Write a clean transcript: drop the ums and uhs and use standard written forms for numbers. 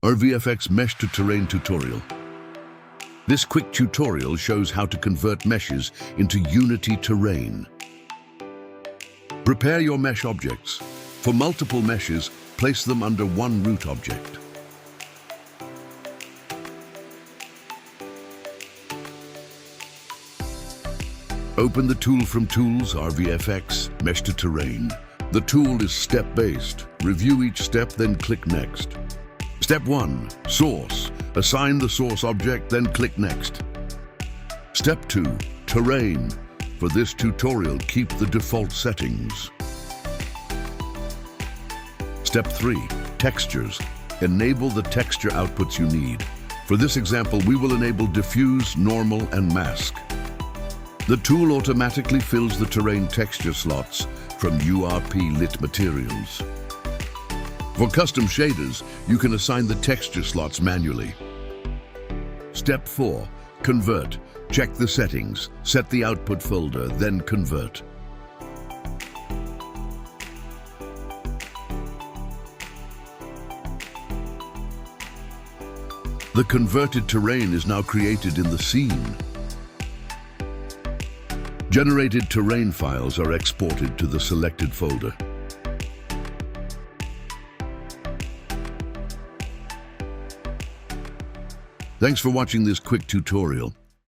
RVFX Mesh to Terrain tutorial. This quick tutorial shows how to convert meshes into Unity terrain. Prepare your mesh objects. For multiple meshes, place them under one root object. Open the tool from Tools, RVFX, Mesh to Terrain. The tool is step-based. Review each step, then click Next. Step 1. Source. Assign the source object, then click Next. Step 2. Terrain. For this tutorial, keep the default settings. Step 3. Textures. Enable the texture outputs you need. For this example, we will enable diffuse, normal, and mask. The tool automatically fills the terrain texture slots from URP lit materials. For custom shaders, you can assign the texture slots manually. Step 4. Convert. Check the settings, set the output folder, then convert. The converted terrain is now created in the scene. Generated terrain files are exported to the selected folder. Thanks for watching this quick tutorial.